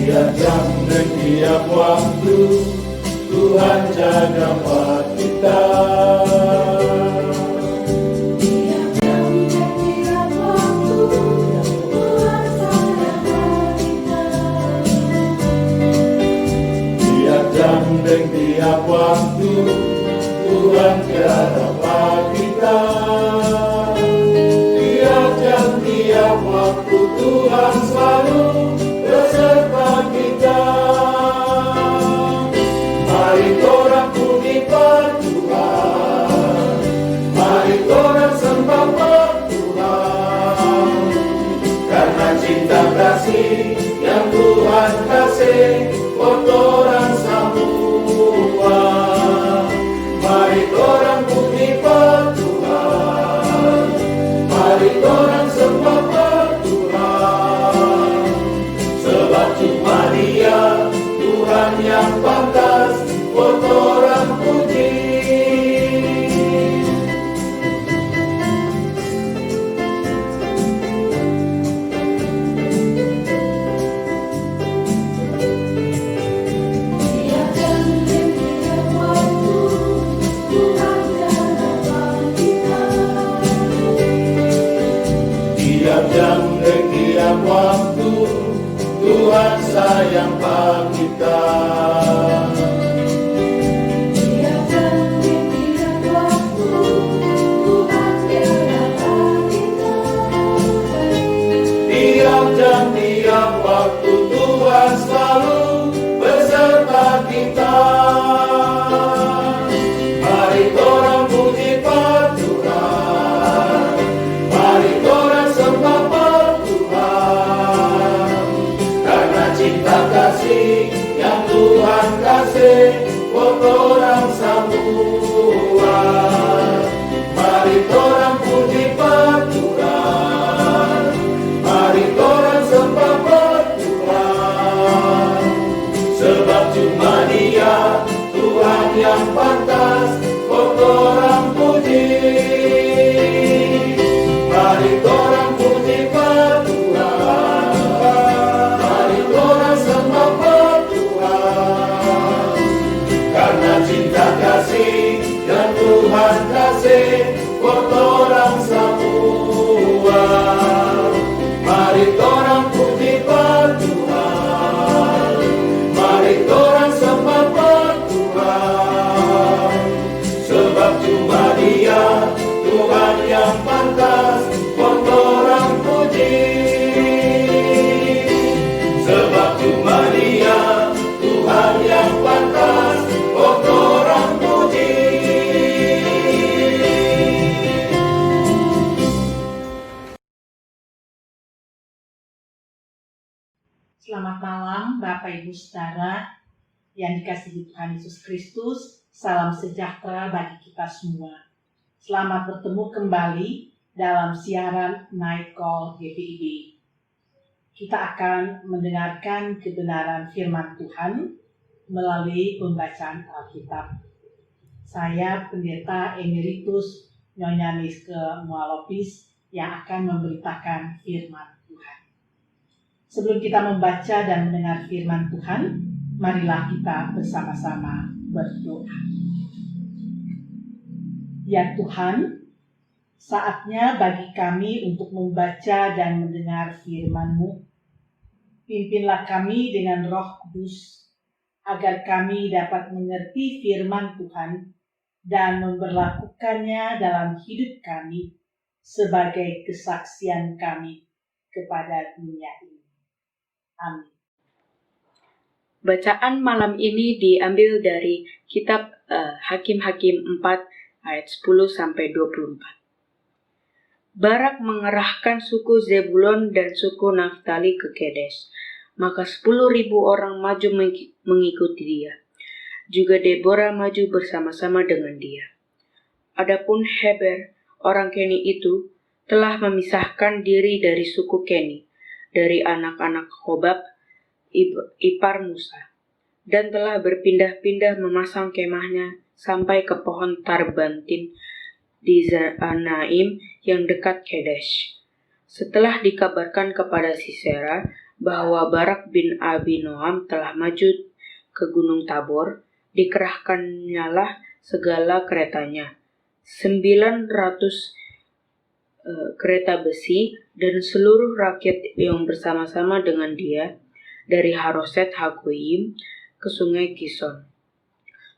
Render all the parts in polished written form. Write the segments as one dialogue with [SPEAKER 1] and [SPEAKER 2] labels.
[SPEAKER 1] Tiap jam dan tiap waktu Tuhan jaga buat kita.
[SPEAKER 2] Tiap jam dan tiap waktu Tuhan sayang kita.
[SPEAKER 1] Tiap jam dan tiap waktu Tuhan jaga kita. Tiap jam tiap waktu Tuhan selalu beserta kita. Mari orang puji Tuhan, mari orang sembah Tuhan, karena cinta kasih yang Tuhan kasih buat orang semua. Mari orang puji Tuhan, mari orang sembah Tuhan, sebab cuma Dia Tuhan yang pantas buat orang puji.
[SPEAKER 2] Tiap jam dan tiap waktu Tuhan jaga kita.
[SPEAKER 1] Tiap jam dan tiap waktu Tuhan sayang kita.
[SPEAKER 2] Tiap jam dan tiap waktu Tuhan jaga kita.
[SPEAKER 1] Tiap jam tiap waktu Tuhan selalu beserta kita. Mari orang puji Tuhan, mari orang sembah Tuhan, karena cinta kasih yang Tuhan kasih buat orang semua. Mari orang puji Tuhan, mari orang sembah Tuhan, sebab cuma Dia Tuhan yang pantas buat orang puji. Mari orang puji Tuhan, mari orang sembah Tuhan, karena cinta kasih yang Tuhan kasih buat orang semua. Mari orang puji Tuhan, mari orang sembah Tuhan, sebab cuma Dia Tuhan yang pantas buat orang puji. Sebab cuma Dia Tuhan yang pantas buat orang puji.
[SPEAKER 3] Selamat malam Bapak Ibu Saudara yang dikasihi Tuhan Yesus Kristus. Salam sejahtera bagi kita semua. Selamat bertemu kembali dalam siaran Night Call GPIB. Kita akan mendengarkan kebenaran firman Tuhan melalui pembacaan Alkitab. Saya Pendeta Emeritus Nyonya Niske Mualopis yang akan memberitakan firman Tuhan. Sebelum kita membaca dan mendengar firman Tuhan, marilah kita bersama-sama berdoa. Ya Tuhan, saatnya bagi kami untuk membaca dan mendengar firman-Mu. Pimpinlah kami dengan Roh Kudus, agar kami dapat mengerti firman Tuhan dan memberlakukannya dalam hidup kami sebagai kesaksian kami kepada dunia ini. Amin.
[SPEAKER 4] Bacaan malam ini diambil dari kitab Hakim-Hakim 4 ayat 10-24. Barak mengerahkan suku Zebulon dan suku Naftali ke Kedes, maka 10.000 orang maju mengikuti dia. Juga Deborah maju bersama-sama dengan dia. Adapun Heber, orang Keni itu, telah memisahkan diri dari suku Keni, dari anak-anak Hobab, ipar Musa, dan telah berpindah-pindah memasang kemahnya sampai ke pohon Tarbantin di Zanaim yang dekat Kedesh. Setelah dikabarkan kepada Sisera bahwa Barak bin Abinoam telah maju ke Gunung Tabor, dikerahkannyalah segala keretanya, 900 kereta besi, dan seluruh rakyat yang bersama-sama dengan dia dari Haroset Hagoyim ke sungai Kison.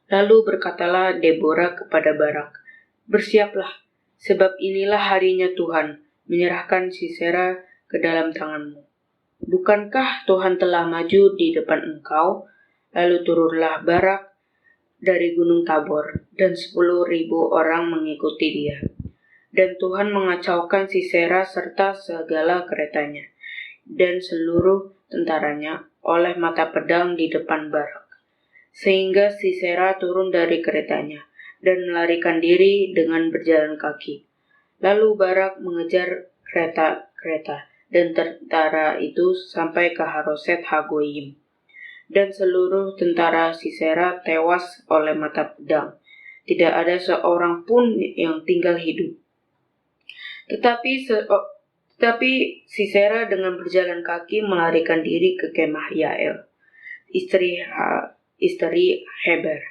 [SPEAKER 4] Lalu berkatalah Deborah kepada Barak, "Bersiaplah, sebab inilah harinya Tuhan menyerahkan Sisera ke dalam tanganmu. Bukankah Tuhan telah maju di depan engkau?" Lalu turunlah Barak dari Gunung Tabor, dan 10.000 orang mengikuti dia. Dan Tuhan mengacaukan Sisera serta segala keretanya dan seluruh tentaranya oleh mata pedang di depan Barak, sehingga Sisera turun dari keretanya dan melarikan diri dengan berjalan kaki. Lalu Barak mengejar kereta-kereta dan tentara itu sampai ke Haroset Hagoyim, dan seluruh tentara Sisera tewas oleh mata pedang. Tidak ada seorang pun yang tinggal hidup. Tetapi Sisera dengan berjalan kaki melarikan diri ke kemah Yael, istri Heber,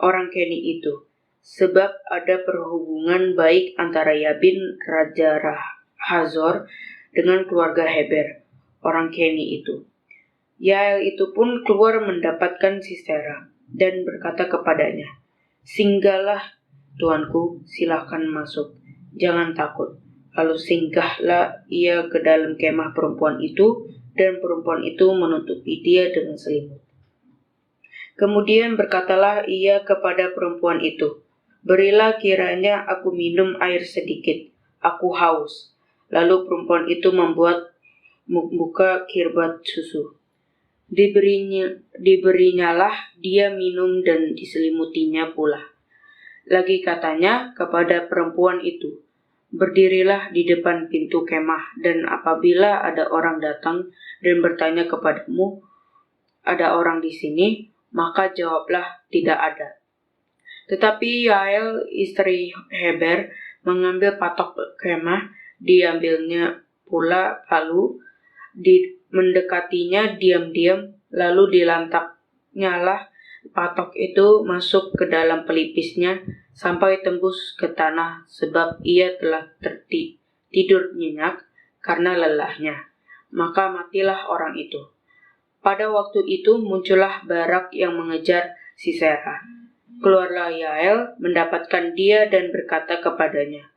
[SPEAKER 4] orang Keni itu, sebab ada perhubungan baik antara Yabin Raja Hazor dengan keluarga Heber, orang Keni itu. Yael itu pun keluar mendapatkan Sisera dan berkata kepadanya, "Singgahlah, tuanku, silakan masuk, jangan takut." Lalu singgahlah ia ke dalam kemah perempuan itu, dan perempuan itu menutupi dia dengan selimut. Kemudian berkatalah ia kepada perempuan itu, "Berilah kiranya aku minum air sedikit, aku haus." Lalu perempuan itu membuka kirbat susu. Diberinyalah dia minum dan diselimutinya pula. Lagi katanya kepada perempuan itu, "Berdirilah di depan pintu kemah, dan apabila ada orang datang dan bertanya kepadamu, 'Ada orang di sini?' maka jawablah, 'Tidak ada.'" Tetapi Yael, istri Heber, mengambil patok kemah, diambilnya pula, lalu mendekatinya diam-diam, lalu dilantaknyalah patok itu masuk ke dalam pelipisnya sampai tembus ke tanah, sebab ia telah tidur nyenyak karena lelahnya. Maka matilah orang itu. Pada waktu itu muncullah Barak yang mengejar Sisera. Keluarlah Yael mendapatkan dia dan berkata kepadanya,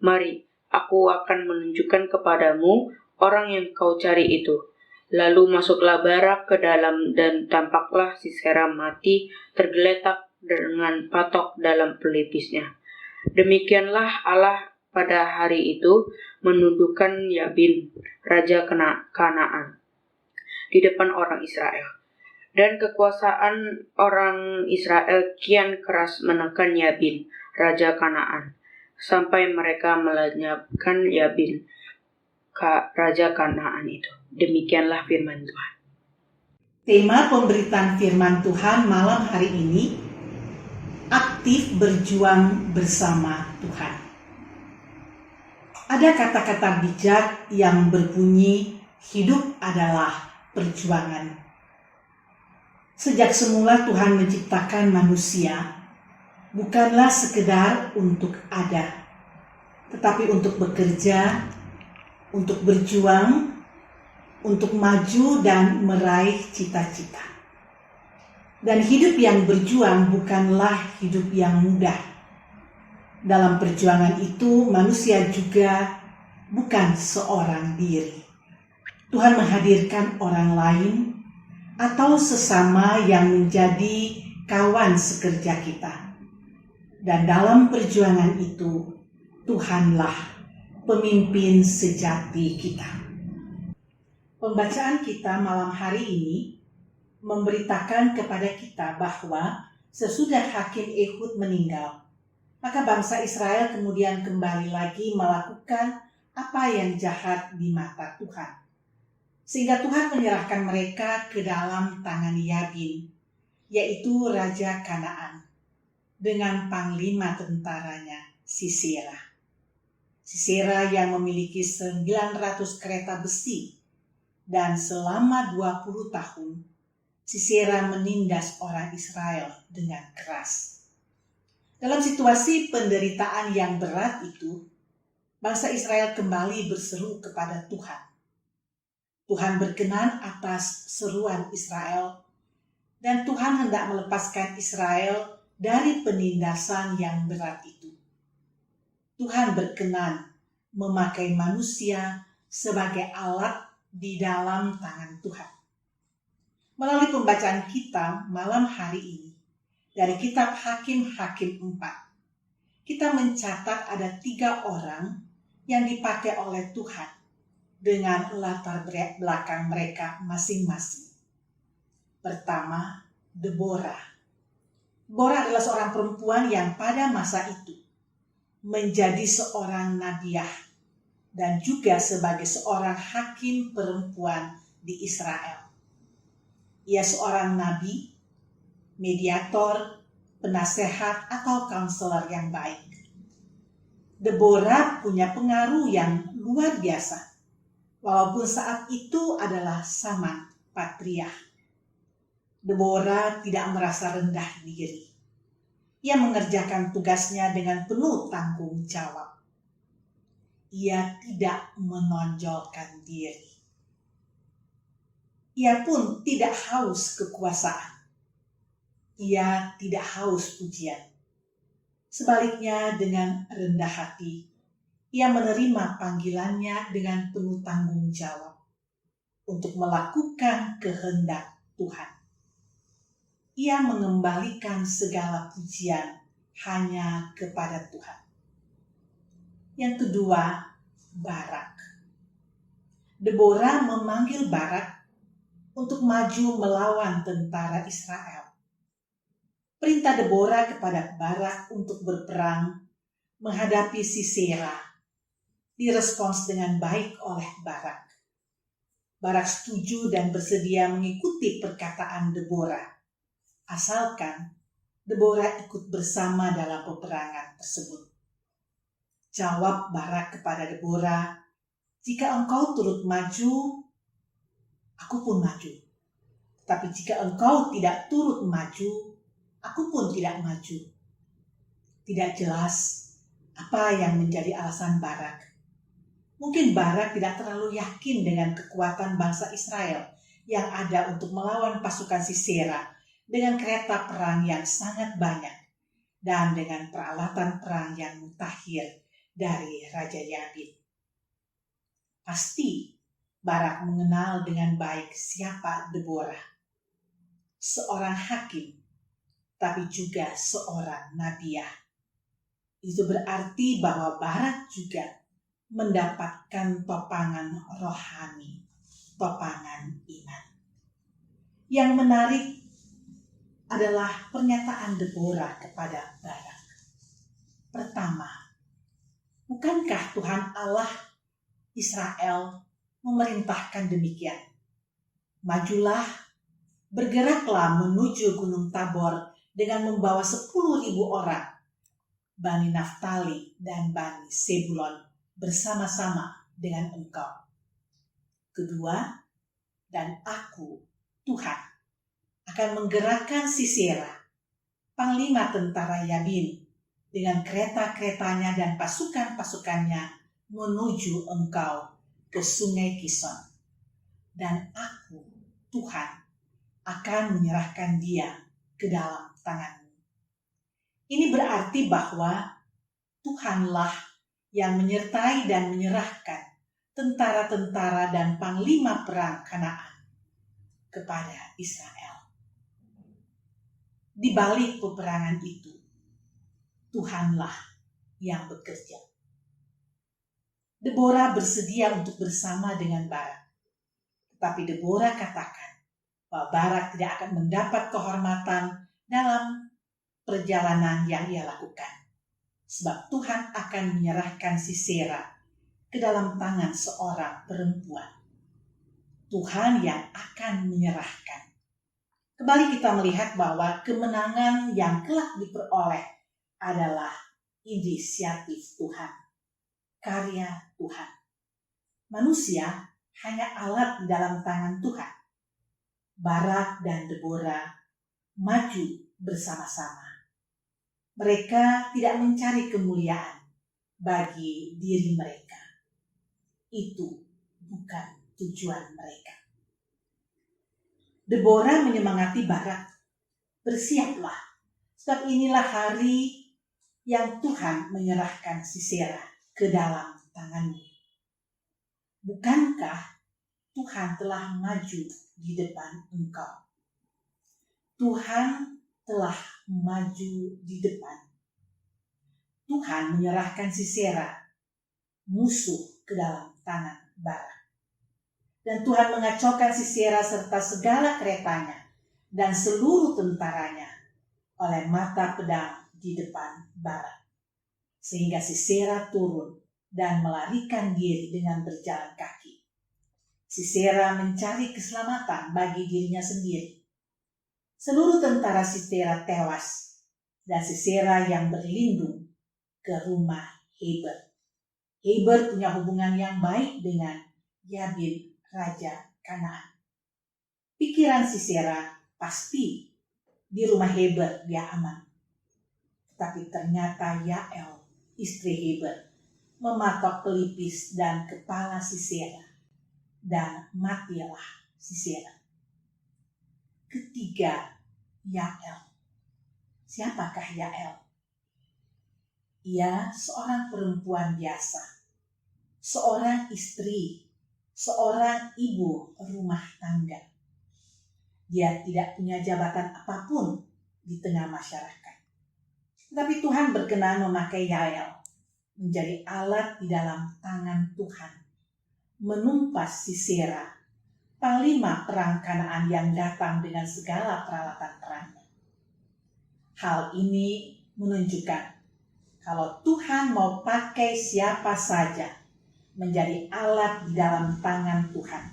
[SPEAKER 4] "Mari, aku akan menunjukkan kepadamu orang yang kau cari itu." Lalu masuklah Barak ke dalam, dan tampaklah Sisera mati tergeletak dengan patok dalam pelipisnya. Demikianlah Allah pada hari itu menundukkan Yabin, raja Kanaan, di depan orang Israel. Dan kekuasaan orang Israel kian keras menekan Yabin, raja Kanaan, sampai mereka melenyapkan Yabin, raja Kanaan itu. Demikianlah firman Tuhan.
[SPEAKER 3] Tema pemberitaan firman Tuhan malam hari ini, aktif berjuang bersama Tuhan. Ada kata-kata bijak yang berbunyi, hidup adalah perjuangan. Sejak semula Tuhan menciptakan manusia, bukanlah sekedar untuk ada, tetapi untuk bekerja, untuk berjuang, untuk maju dan meraih cita-cita. Dan hidup yang berjuang bukanlah hidup yang mudah. Dalam perjuangan itu, manusia juga bukan seorang diri. Tuhan menghadirkan orang lain atau sesama yang menjadi kawan sekerja kita. Dan dalam perjuangan itu, Tuhanlah pemimpin sejati kita. Pembacaan kita malam hari ini memberitakan kepada kita bahwa sesudah Hakim Ehud meninggal, maka bangsa Israel kemudian kembali lagi melakukan apa yang jahat di mata Tuhan. Sehingga Tuhan menyerahkan mereka ke dalam tangan Yabin, yaitu Raja Kanaan, dengan panglima tentaranya Sisera. Sisera yang memiliki 900 kereta besi dan selama 20 tahun Sisera menindas orang Israel dengan keras. Dalam situasi penderitaan yang berat itu, bangsa Israel kembali berseru kepada Tuhan. Tuhan berkenan atas seruan Israel, dan Tuhan hendak melepaskan Israel dari penindasan yang berat itu. Tuhan berkenan memakai manusia sebagai alat di dalam tangan Tuhan. Melalui pembacaan kita malam hari ini dari kitab Hakim-Hakim 4, kita mencatat ada 3 orang yang dipakai oleh Tuhan dengan latar belakang mereka masing-masing. Pertama, Deborah. Deborah adalah seorang perempuan yang pada masa itu menjadi seorang nabiah dan juga sebagai seorang hakim perempuan di Israel. Ia seorang nabi, mediator, penasehat, atau konselor yang baik. Deborah punya pengaruh yang luar biasa, walaupun saat itu adalah zaman patriark. Deborah tidak merasa rendah diri. Ia mengerjakan tugasnya dengan penuh tanggung jawab. Ia tidak menonjolkan diri. Ia pun tidak haus kekuasaan. Ia tidak haus pujian. Sebaliknya, dengan rendah hati, ia menerima panggilannya dengan penuh tanggung jawab untuk melakukan kehendak Tuhan. Ia mengembalikan segala pujian hanya kepada Tuhan. Yang kedua, Barak. Deborah memanggil Barak untuk maju melawan tentara Israel. Perintah Deborah kepada Barak untuk berperang menghadapi Sisera direspons dengan baik oleh Barak. Barak setuju dan bersedia mengikuti perkataan Deborah, asalkan Deborah ikut bersama dalam peperangan tersebut. Jawab Barak kepada Deborah, "Jika engkau turut maju, aku pun maju. Tapi jika engkau tidak turut maju, aku pun tidak maju." Tidak jelas apa yang menjadi alasan Barak. Mungkin Barak tidak terlalu yakin dengan kekuatan bangsa Israel yang ada untuk melawan pasukan Sisera dengan kereta perang yang sangat banyak dan dengan peralatan perang yang mutakhir dari Raja Yabin. Pasti Barak mengenal dengan baik siapa Deborah. Seorang hakim, tapi juga seorang nabiah. Itu berarti bahwa Barak juga mendapatkan topangan rohani, topangan iman. Yang menarik adalah pernyataan Deborah kepada Barak. Pertama, bukankah Tuhan Allah Israel memerintahkan demikian? Majulah, bergeraklah menuju Gunung Tabor dengan membawa 10.000 orang, Bani Naftali dan Bani Sebulon bersama-sama dengan engkau. Kedua, dan aku, Tuhan, akan menggerakkan Sisera, panglima tentara Yabin, dengan kereta-keretanya dan pasukan-pasukannya menuju engkau ke sungai Kison. Dan aku, Tuhan, akan menyerahkan dia ke dalam tanganmu. Ini berarti bahwa Tuhanlah yang menyertai dan menyerahkan tentara-tentara dan panglima perang Kanaan kepada Israel. Di balik peperangan itu, Tuhanlah yang bekerja. Deborah bersedia untuk bersama dengan Barak. Tetapi Deborah katakan bahwa Barak tidak akan mendapat kehormatan dalam perjalanan yang ia lakukan. Sebab Tuhan akan menyerahkan Sisera ke dalam tangan seorang perempuan. Tuhan yang akan menyerahkan. Kembali kita melihat bahwa kemenangan yang kelak diperoleh adalah inisiatif Tuhan, karya Tuhan. Manusia hanya alat di dalam tangan Tuhan. Barak dan Deborah maju bersama-sama. Mereka tidak mencari kemuliaan bagi diri mereka. Itu bukan tujuan mereka. Deborah menyemangati Barak. Bersiaplah, sebab inilah hari yang Tuhan menyerahkan Sisera ke dalam tanganmu. Bukankah Tuhan telah maju di depan engkau? Tuhan telah maju di depan. Tuhan menyerahkan Sisera, musuh, ke dalam tangan Barak. Dan Tuhan mengacaukan Sisera serta segala keretanya dan seluruh tentaranya oleh mata pedang di depan Barak. Sehingga Sisera turun dan melarikan diri dengan berjalan kaki. Sisera mencari keselamatan bagi dirinya sendiri. Seluruh tentara Sisera tewas, dan Sisera yang berlindung ke rumah Heber. Heber punya hubungan yang baik dengan Yabin, Raja Kanaan. Pikiran Sisera pasti di rumah Heber dia aman. Tetapi ternyata Yael, istri Heber, mematok pelipis dan kepala Sisera, dan matilah Sisera. Ketiga, Yael. Siapakah Yael? Ia seorang perempuan biasa, seorang istri, seorang ibu rumah tangga. Dia tidak punya jabatan apapun di tengah masyarakat. Tetapi Tuhan berkenan memakai Yael menjadi alat di dalam tangan Tuhan, menumpas Sisera, panglima perang Kanaan yang datang dengan segala peralatan perangnya. Hal ini menunjukkan kalau Tuhan mau pakai siapa saja menjadi alat di dalam tangan Tuhan,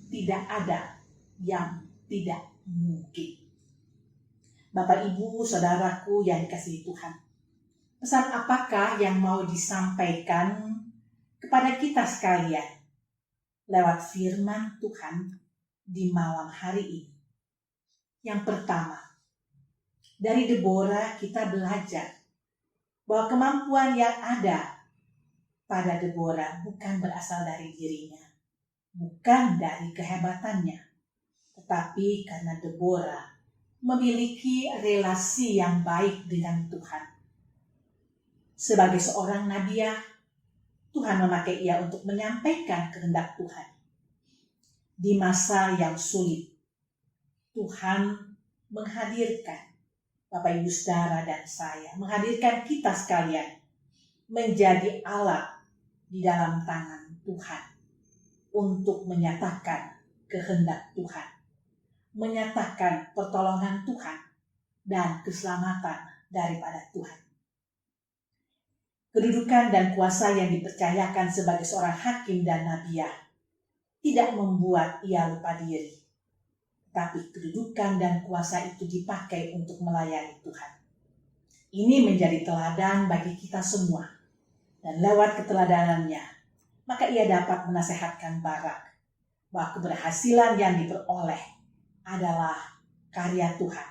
[SPEAKER 3] tidak ada yang tidak mungkin. Bapak, Ibu, Saudaraku yang dikasihi Tuhan, pesan apakah yang mau disampaikan kepada kita sekalian lewat firman Tuhan di malam hari ini? Yang pertama, dari Deborah kita belajar bahwa kemampuan yang ada pada Deborah bukan berasal dari dirinya, bukan dari kehebatannya, tetapi karena Deborah memiliki relasi yang baik dengan Tuhan. Sebagai seorang nabiah, Tuhan memakai ia untuk menyampaikan kehendak Tuhan. Di masa yang sulit, Tuhan menghadirkan Bapak, Ibu, Saudara, dan saya, menghadirkan kita sekalian menjadi alat di dalam tangan Tuhan untuk menyatakan kehendak Tuhan, menyatakan pertolongan Tuhan dan keselamatan daripada Tuhan. Kedudukan dan kuasa yang dipercayakan sebagai seorang hakim dan nabiah tidak membuat ia lupa diri, tapi kedudukan dan kuasa itu dipakai untuk melayani Tuhan. Ini menjadi teladan bagi kita semua, dan lewat keteladanannya, maka ia dapat menasehatkan Barak bahwa keberhasilan yang diperoleh adalah karya Tuhan.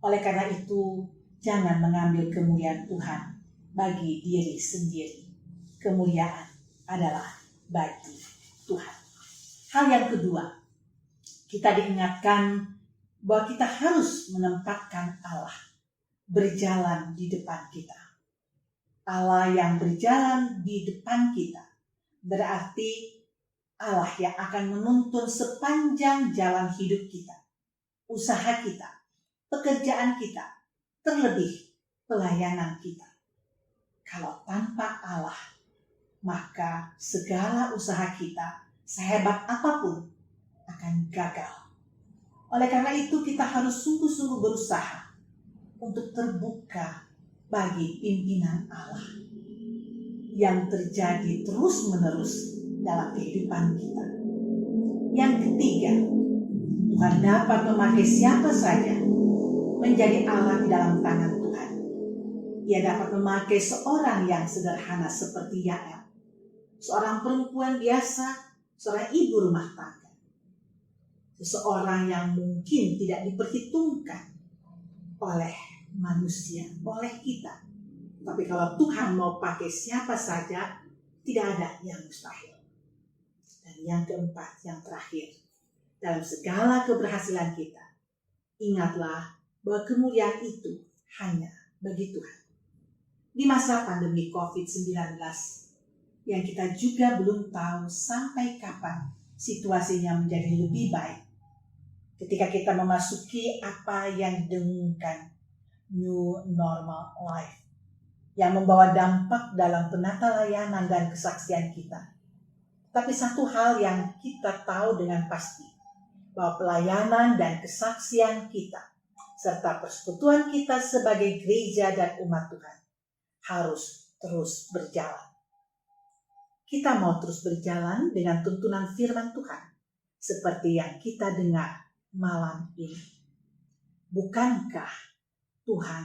[SPEAKER 3] Oleh karena itu, jangan mengambil kemuliaan Tuhan bagi diri sendiri. Kemuliaan adalah bagi Tuhan. Hal yang kedua, kita diingatkan bahwa kita harus menempatkan Allah berjalan di depan kita. Allah yang berjalan di depan kita berarti Allah yang akan menuntun sepanjang jalan hidup kita, usaha kita, pekerjaan kita, terlebih pelayanan kita. Kalau tanpa Allah, maka segala usaha kita, sehebat apapun, akan gagal. Oleh karena itu kita harus sungguh-sungguh berusaha untuk terbuka bagi pimpinan Allah yang terjadi terus-menerus dalam kehidupan kita. Yang ketiga, Tuhan dapat memakai siapa saja menjadi alat di dalam tangan Tuhan. Ia dapat memakai seorang yang sederhana seperti Yael, seorang perempuan biasa, seorang ibu rumah tangga, seseorang yang mungkin tidak diperhitungkan oleh manusia, oleh kita. Tapi kalau Tuhan mau pakai siapa saja, tidak ada yang mustahil. Dan yang keempat, yang terakhir, dalam segala keberhasilan kita, ingatlah bahwa kemuliaan itu hanya bagi Tuhan. Di masa pandemi COVID-19, yang kita juga belum tahu sampai kapan situasinya menjadi lebih baik. Ketika kita memasuki apa yang didengungkan new normal life, yang membawa dampak dalam penata layanan dan kesaksian kita. Tapi satu hal yang kita tahu dengan pasti, bahwa pelayanan dan kesaksian kita, serta persekutuan kita sebagai gereja dan umat Tuhan, harus terus berjalan. Kita mau terus berjalan dengan tuntunan firman Tuhan, seperti yang kita dengar malam ini. Bukankah Tuhan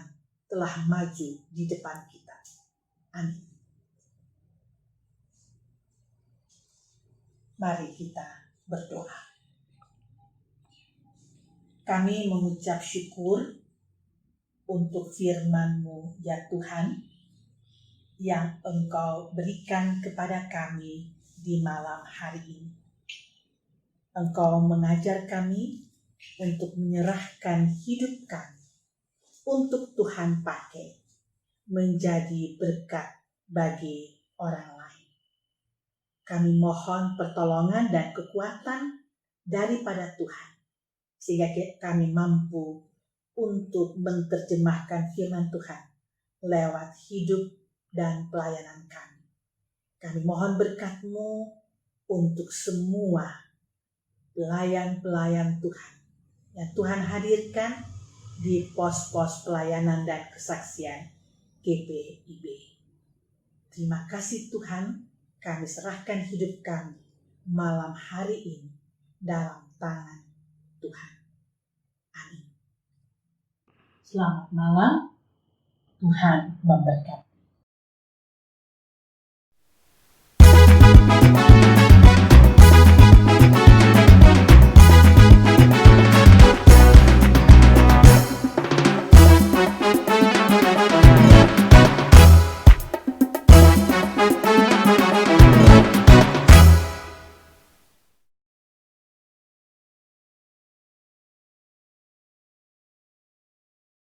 [SPEAKER 3] telah maju di depan kita? Amin. Mari kita berdoa. Kami mengucap syukur untuk firman-Mu, ya Tuhan, yang Engkau berikan kepada kami di malam hari ini. Engkau mengajar kami untuk menyerahkan hidup kami untuk Tuhan pakai menjadi berkat bagi orang lain. Kami mohon pertolongan dan kekuatan daripada Tuhan, sehingga kami mampu untuk menerjemahkan firman Tuhan lewat hidup dan pelayanan kami. Kami mohon berkat-Mu untuk semua pelayan-pelayan Tuhan yang Tuhan hadirkan di pos-pos pelayanan dan kesaksian GPIB. Terima kasih Tuhan, kami serahkan hidup kami malam hari ini dalam tangan Tuhan. Amin. Selamat malam, Tuhan memberkati.